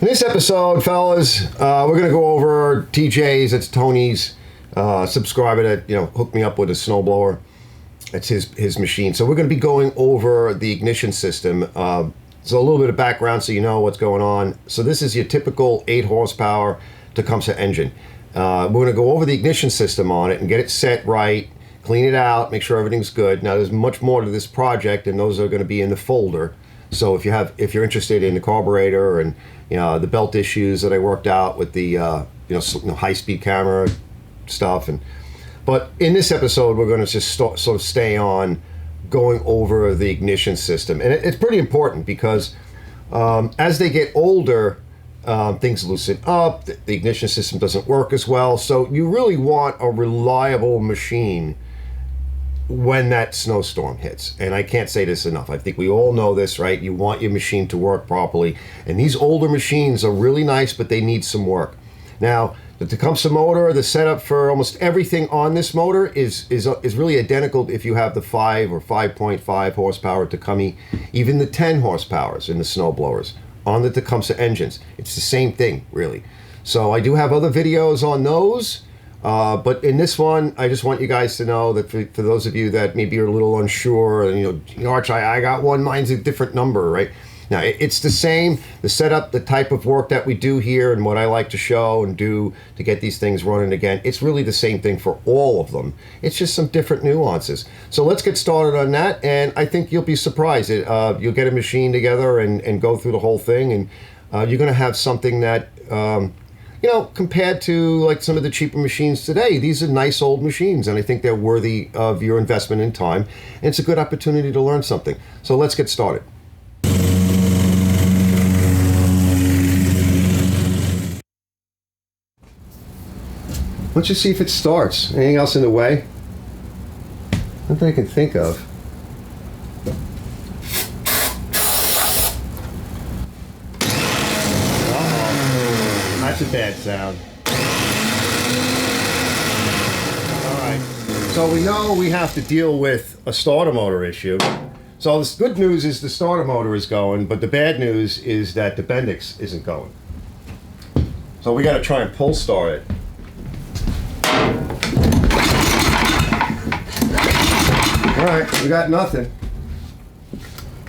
In this episode, fellas, we're going to go over TJ's. It's Tony's subscriber that hooked me up with a snowblower. It's his machine. So we're going to be going over the ignition system. So a little bit of background so you know what's going on. So this is your typical 8 horsepower Tecumseh engine. We're going to go over the ignition system on it and get it set right, clean it out, make sure everything's good. Now there's much more to this project, and those are going to be in the folder. So if you're interested in the carburetor and the belt issues that I worked out with the high-speed camera stuff, but in this episode we're going to just sort of stay on going over the ignition system, and it's pretty important because as they get older, things loosen up. The ignition system doesn't work as well, so you really want a reliable machine when that snowstorm hits. And I can't say this enough. I think we all know this, right? You want your machine to work properly, and these older machines are really nice, but they need some work. Now the Tecumseh motor, the setup for almost everything on this motor is really identical if you have the 5 or 5.5 horsepower Tecumseh, even the 10 horsepowers in the snowblowers on the Tecumseh engines. It's the same thing, really. So I do have other videos on those. But in this one, I just want you guys to know that for those of you that maybe are a little unsure, Arch, I got one, mine's a different number, right? Now, it's the same, the setup, the type of work that we do here and what I like to show and do to get these things running again. It's really the same thing for all of them. It's just some different nuances. So let's get started on that, and I think you'll be surprised. You'll get a machine together and go through the whole thing, and you're going to have something that... compared to like some of the cheaper machines today, these are nice old machines, and I think they're worthy of your investment in time. And it's a good opportunity to learn something. So let's get started. Let's just see if it starts. Anything else in the way? Nothing I can think of. That's a bad sound. Alright, so we know we have to deal with a starter motor issue. So the good news is the starter motor is going, but the bad news is that the Bendix isn't going. So we got to try and pull start it. Alright, we got nothing.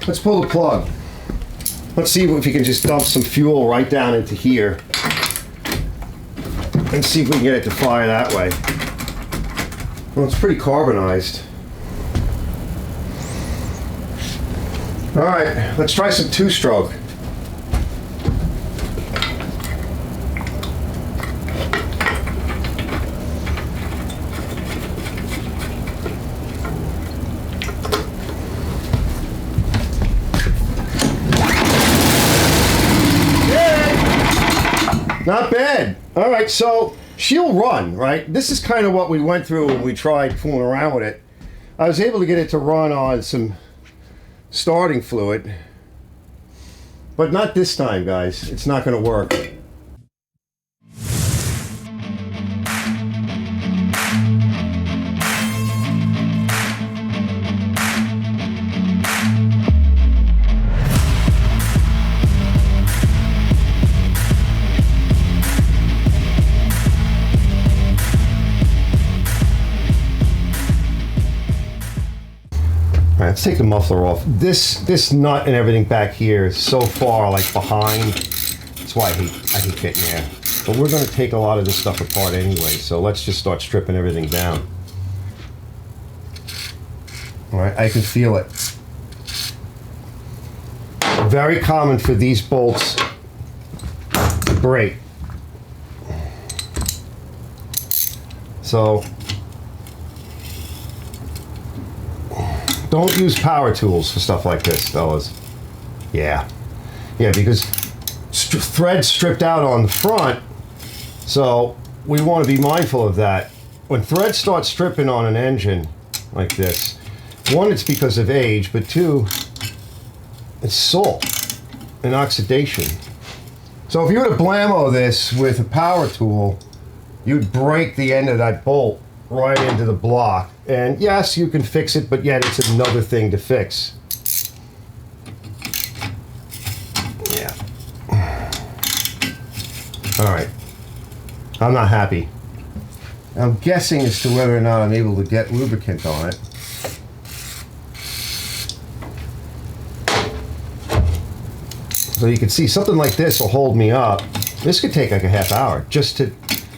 Let's pull the plug. Let's see if we can just dump some fuel right down into here and see if we can get it to fire that way. Well, it's pretty carbonized. All right, let's try some two-stroke. Not bad. All right, so she'll run, right? This is kind of what we went through when we tried fooling around with it. I was able to get it to run on some starting fluid, but not this time, guys. It's not going to work. Let's take the muffler off. This nut and everything back here is so far like behind. That's why I hate getting there. But we're going to take a lot of this stuff apart anyway, so let's just start stripping everything down. All right, I can feel it. Very common for these bolts to break. So don't use power tools for stuff like this, fellas. Yeah, because thread's stripped out on the front, so we want to be mindful of that. When thread starts stripping on an engine like this, one, it's because of age, but two, it's salt and oxidation. So if you were to blammo this with a power tool, you'd break the end of that bolt right into the block. And yes, you can fix it, but yet it's another thing to fix. Yeah. All right. I'm not happy. I'm guessing as to whether or not I'm able to get lubricant on it. So you can see something like this will hold me up. This could take like a half hour just to,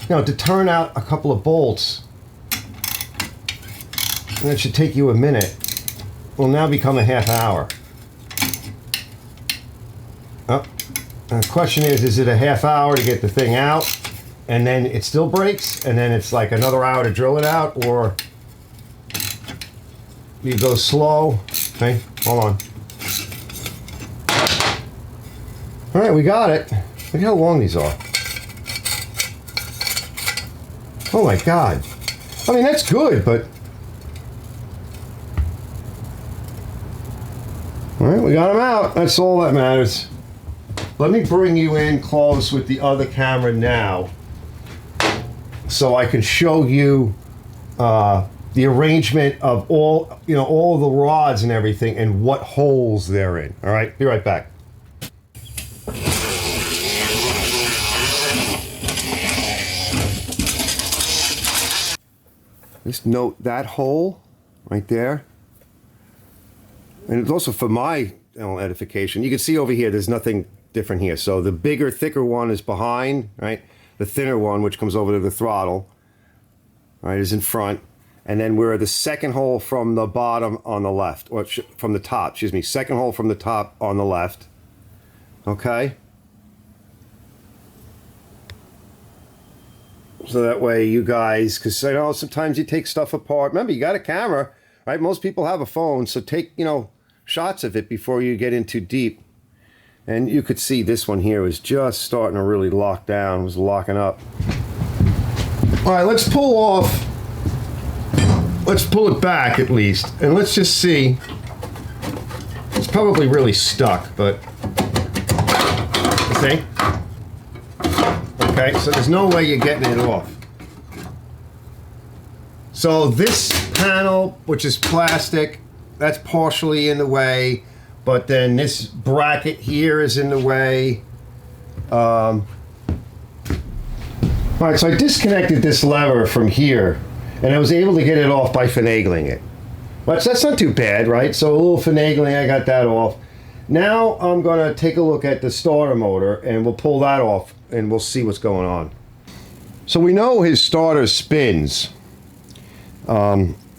to turn out a couple of bolts. And it should take you a minute. Will now become a half hour. Oh, and the question is it a half hour to get the thing out and then it still breaks and then it's like another hour to drill it out, or you go slow? Okay, hold on. All right, we got it. Look how long these are. Oh my God. I mean, that's good, but... All right, we got them out. That's all that matters. Let me bring you in close with the other camera now so I can show you the arrangement of all the rods and everything and what holes they're in. All right, be right back. Just note that hole right there. And it's also for my edification. You can see over here, there's nothing different here. So the bigger, thicker one is behind, right? The thinner one, which comes over to the throttle, right, is in front. And then we're the second hole from the bottom on the left, or from the top, excuse me, second hole from the top on the left. Okay? So that way you guys, because I know sometimes you take stuff apart. Remember, you got a camera, right? Most people have a phone, so take, shots of it before you get in too deep. And you could see this one here was just starting to really lock down, was locking up. All right, let's pull off. Let's pull it back at least, and let's just see. It's probably really stuck, but you think? Okay, so there's no way you're getting it off. So this panel, which is plastic, that's partially in the way, but then this bracket here is in the way. All right, so I disconnected this lever from here, and I was able to get it off by finagling it. But that's not too bad, right? So a little finagling, I got that off. Now I'm gonna take a look at the starter motor, and we'll pull that off, and we'll see what's going on. So we know his starter spins.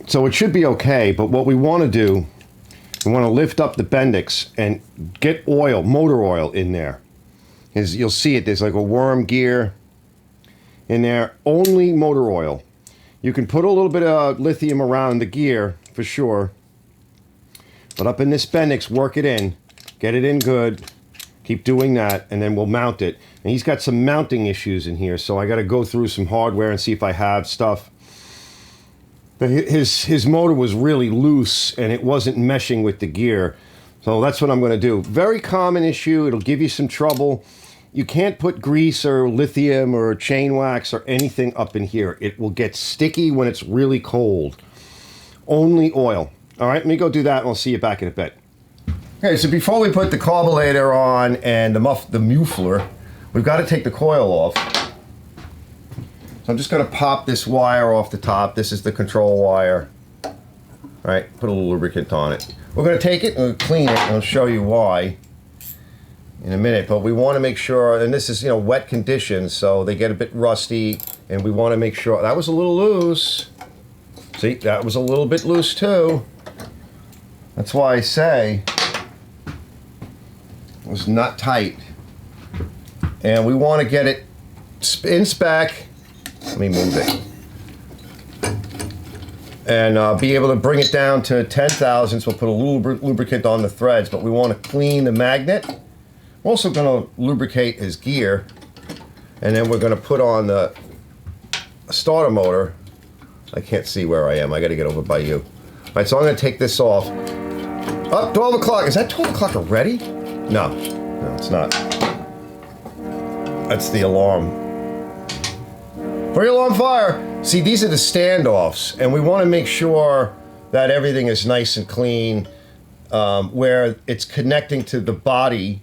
So it should be okay, but what we want to do, we want to lift up the Bendix and get oil, motor oil in there. As you'll see it, there's like a worm gear in there, only motor oil. You can put a little bit of lithium around the gear for sure, but up in this Bendix, work it in, get it in good, keep doing that, and then we'll mount it. And he's got some mounting issues in here, so I got to go through some hardware and see if I have stuff. But his motor was really loose and it wasn't meshing with the gear. So that's what I'm going to do. Very common issue. It'll give you some trouble. You can't put grease or lithium or chain wax or anything up in here. It will get sticky when it's really cold. Only oil. All right, let me go do that and I'll see you back in a bit. Okay, so before we put the carburetor on and the muffler, we've got to take the coil off. So I'm just going to pop this wire off the top. This is the control wire. All right, put a little lubricant on it. We're going to take it and clean it, and I'll show you why in a minute. But we want to make sure, and this is, wet conditions, so they get a bit rusty, and we want to make sure. That was a little loose. See, that was a little bit loose too. That's why I say it was not tight. And we want to get it in spec. Let me move it. And be able to bring it down to 10 thousandths. We'll put a little lubricant on the threads, but we want to clean the magnet. We're also going to lubricate his gear. And then we're going to put on the starter motor. I can't see where I am. I got to get over by you. All right, so I'm going to take this off. Oh, 12 o'clock. Is that 12 o'clock already? No, it's not. That's the alarm. Three-alarm fire. See, these are the standoffs, and we want to make sure that everything is nice and clean, where it's connecting to the body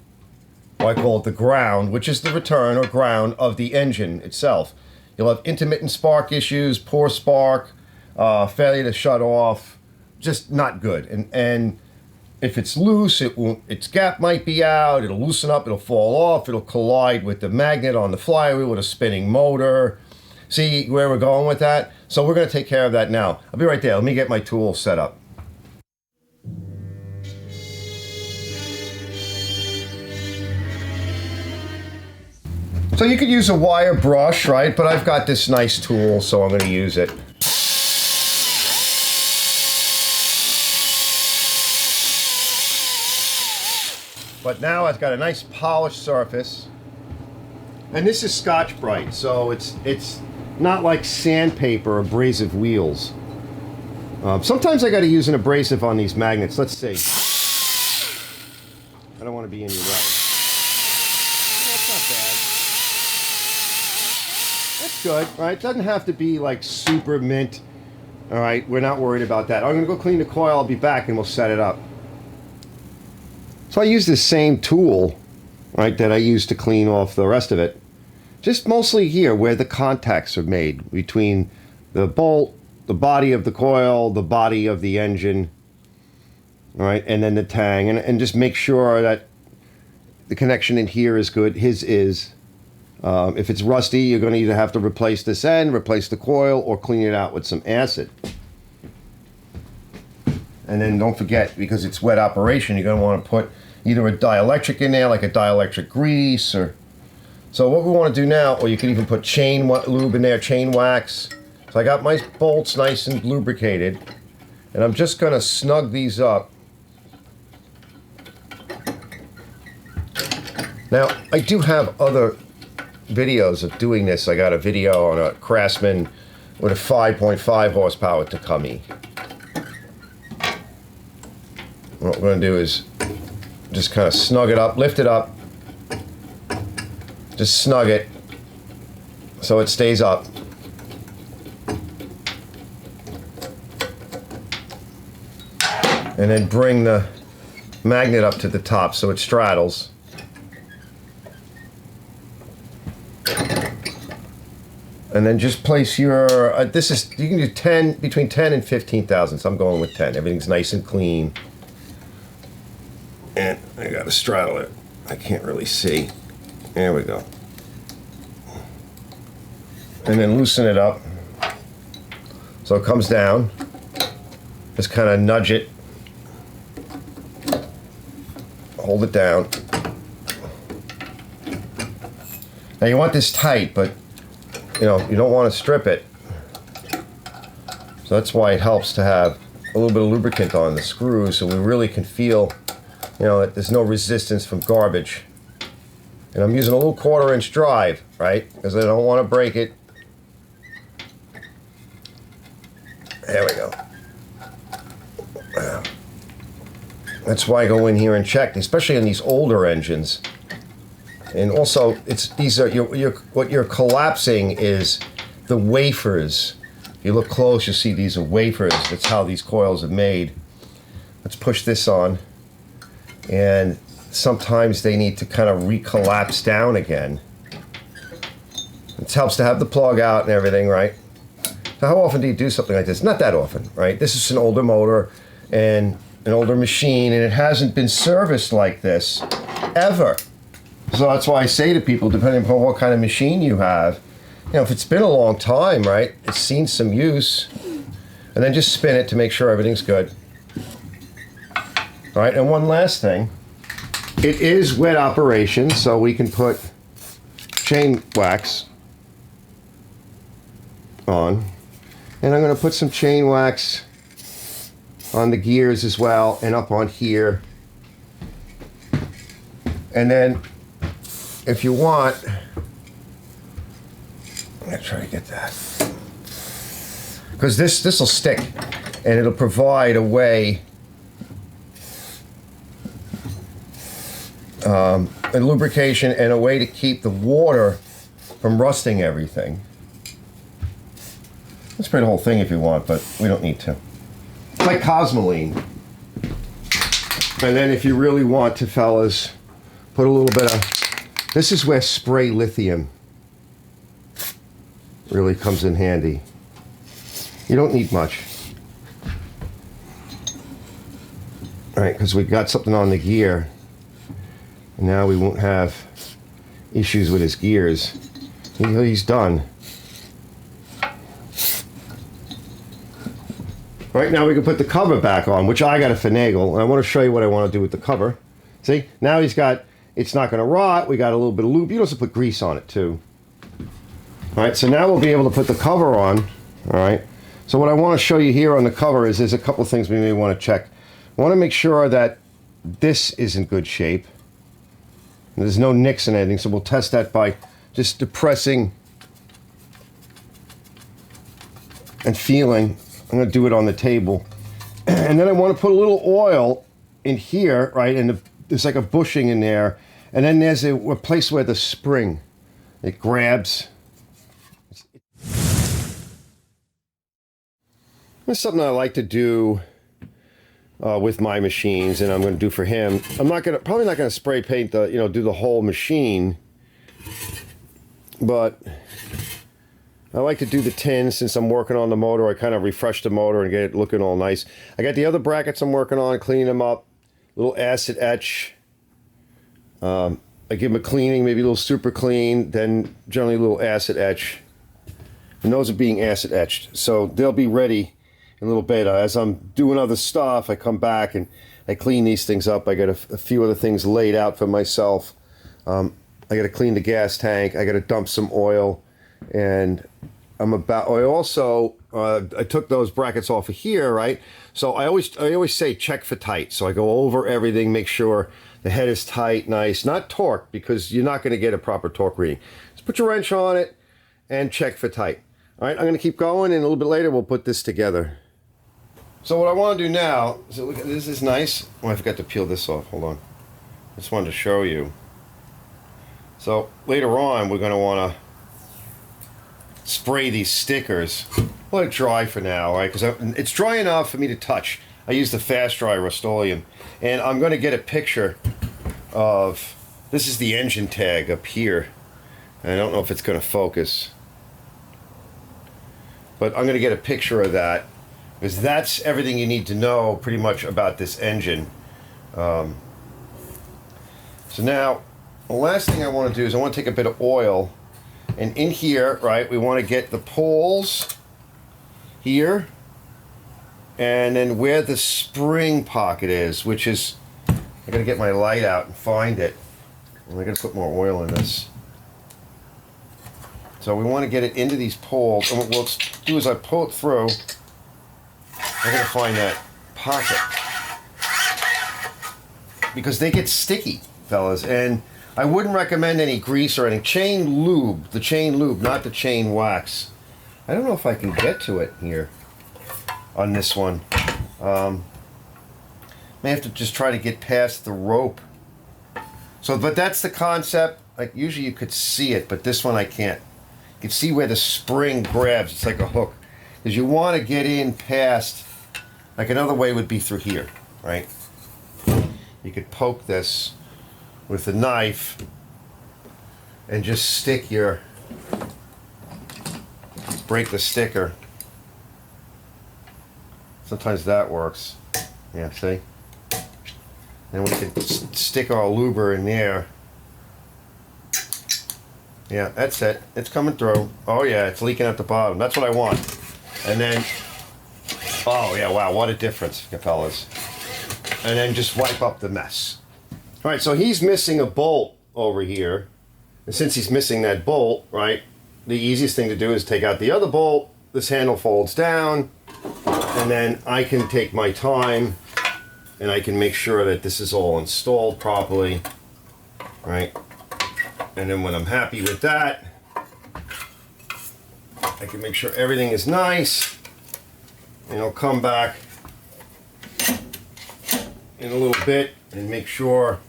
I call it the ground, which is the return or ground of the engine itself. You'll have intermittent spark issues, poor spark, failure to shut off, just not good. And if it's loose, its gap might be out, it'll loosen up, it'll fall off, it'll collide with the magnet on the flywheel with a spinning motor. See where we're going with that? So we're gonna take care of that now. I'll be right there. Let me get my tool set up. So you could use a wire brush, right? But I've got this nice tool, so I'm gonna use it. But now I've got a nice polished surface. And this is Scotch-Brite, so it's not like sandpaper or abrasive wheels. Sometimes I got to use an abrasive on these magnets. Let's see. I don't want to be in your way. That's not bad. That's good, right? It doesn't have to be like super mint. All right, we're not worried about that. I'm going to go clean the coil. I'll be back and we'll set it up. So I use this same tool, right, that I used to clean off the rest of it. Just mostly here where the contacts are made between the bolt, the body of the coil, the body of the engine, all right, and then the tang, and just make sure that the connection in here is good. His is. If it's rusty, you're going to either have to replace this end, replace the coil, or clean it out with some acid. And then don't forget, because it's wet operation, you're going to want to put either a dielectric in there, like a dielectric grease, or... So what we want to do now, or you can even put chain lube in there, chain wax. So I got my bolts nice and lubricated, and I'm just going to snug these up. Now, I do have other videos of doing this. I got a video on a Craftsman with a 5.5 horsepower Tecumseh. What we're going to do is just kind of snug it up, lift it up, just snug it so it stays up. And then bring the magnet up to the top so it straddles. And then just place your, this is, you can do 10, between 10 and 15 thousandths. I'm going with 10. Everything's nice and clean. And I gotta straddle it. I can't really see. There we go. And then loosen it up so it comes down. Just kind of nudge it. Hold it down. Now you want this tight, but you know, you don't want to strip it. So that's why it helps to have a little bit of lubricant on the screws so we really can feel, you know, that there's no resistance from garbage. And I'm using a little 1/4 inch drive, right? Because I don't want to break it. There we go. That's why I go in here and check, especially in these older engines. And also, these are what you're collapsing is the wafers. If you look close, you'll see these are wafers. That's how these coils are made. Let's push this on. And sometimes they need to kind of recollapse down again. It helps to have the plug out and everything, right? So how often do you do something like this? Not that often, right? This is an older motor and an older machine, and it hasn't been serviced like this ever. So that's why I say to people, depending upon what kind of machine you have, you know, if it's been a long time, right, it's seen some use, and then just spin it to make sure everything's good. All right, and one last thing. It is wet operation, so we can put chain wax on. And I'm going to put some chain wax on the gears as well, and up on here. And then, if you want, I'm going to try to get that. Because this will stick, and it'll provide a way, and lubrication, and a way to keep the water from rusting everything. Let's spray the whole thing if you want, but we don't need to. It's like Cosmoline. And then if you really want to, fellas, Put a little bit of, this is where spray lithium really comes in handy. You don't need much. All right, because we got something on the gear. And now we won't have issues with his gears. He's done. Right, now we can put the cover back on, which I got to finagle. And I want to show you what I want to do with the cover. See, now he's got, it's not going to rot. We got a little bit of lube. You can also put grease on it too. All right, so now we'll be able to put the cover on. All right, so what I want to show you here on the cover is there's a couple of things we may want to check. I want to make sure that this is in good shape. There's no nicks in anything, so we'll test that by just depressing and feeling. I'm going to do it on the table. And then I want to put a little oil in here, right? And there's like a bushing in there. And then there's a place where the spring, it grabs. That's something I like to do with my machines, and I'm going to do for him. I'm probably not going to spray paint the, do the whole machine, but I like to do the tin since I'm working on the motor. I kind of refresh the motor and get it looking all nice. I got the other brackets I'm working on, cleaning them up, little acid etch. I give them a cleaning, maybe a little super clean, then generally a little acid etch. And those are being acid etched, so they'll be ready a little bit. As I'm doing other stuff, I come back and I clean these things up. I got a few other things laid out for myself. I got to clean the gas tank. I got to dump some oil, and I took those brackets off of here, right? So I always say check for tight. So I go over everything, make sure the head is tight, nice, not torque, because you're not going to get a proper torque reading. Just put your wrench on it and check for tight. All right, I'm going to keep going, and a little bit later we'll put this together. So what I want to do now, so look, this is nice. Oh, I forgot to peel this off. Hold on. I just wanted to show you. So later on, we're going to want to spray these stickers. Let it dry for now, right? Because it's dry enough for me to touch. I use the fast dry Rust-Oleum, and I'm going to get a picture of. This is the engine tag up here. And I don't know if it's going to focus, but I'm going to get a picture of that, because that's everything you need to know pretty much about this engine. So now, the last thing I want to do is I want to take a bit of oil, and in here, right, we want to get the poles here, and then where the spring pocket is, which is, I got to get my light out and find it. And I got to put more oil in this. So we want to get it into these poles, and what we'll do is I pull it through. I gotta find that pocket, because they get sticky, fellas, and I wouldn't recommend any grease or any chain lube. The chain lube, not the chain wax. I don't know if I can get to it here on this one. May have to just try to get past the rope. So, but that's the concept. Like usually you could see it, but this one I can't. You can see where the spring grabs. It's like a hook, because you want to get in past. Like another way would be through here, right? You could poke this with a knife and just stick your, break the sticker. Sometimes that works. Yeah, see? And we can stick our luber in there. Yeah, that's it. It's coming through. Oh yeah, it's leaking at the bottom. That's what I want. And then, oh yeah, wow, what a difference, fellas. And then just wipe up the mess. All right, so he's missing a bolt over here. And since he's missing that bolt, right, the easiest thing to do is take out the other bolt. This handle folds down, and then I can take my time and I can make sure that this is all installed properly, right? And then when I'm happy with that, I can make sure everything is nice, and I'll come back in a little bit and make sure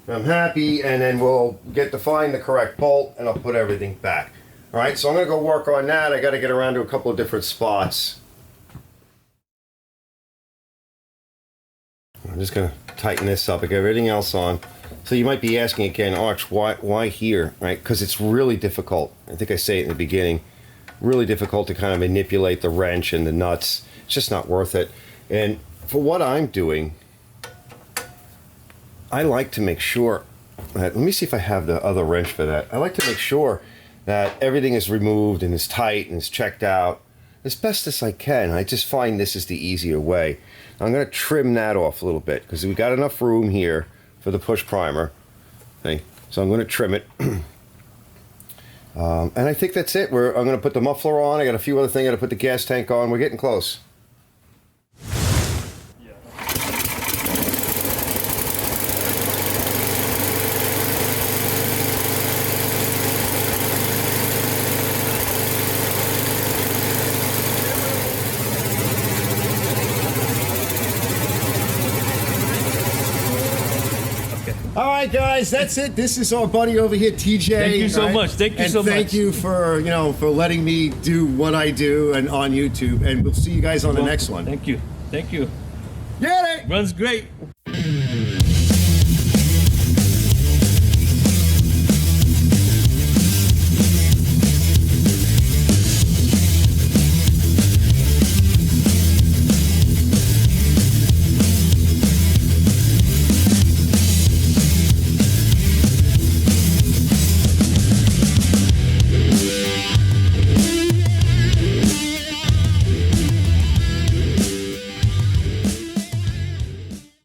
I'm happy, and then we'll get to find the correct bolt and I'll put everything back. All right, so I'm gonna go work on that. I gotta get around to a couple of different spots. I'm just gonna tighten this up. I got everything else on. So you might be asking again, Arch, why here, right? Because it's really difficult. I think I say it in the beginning. Really difficult to kind of manipulate the wrench and the nuts. It's just not worth it. And for what I'm doing, I like to make sure that, let me see if I have the other wrench for that. I like to make sure that everything is removed and is tight and is checked out as best as I can. I just find this is the easier way. I'm going to trim that off a little bit because we got enough room here for the push primer. Okay, so I'm going to trim it. And I think that's it. I'm going to put the muffler on. I got a few other things. I got to put the gas tank on. We're getting close. All right, guys, that's it. This is our buddy over here, TJ. Thank you so much. Thank you so much. Thank you for for letting me do what I do and on YouTube. And we'll see you guys on the next one. Thank you. Thank you. Get it. Runs great.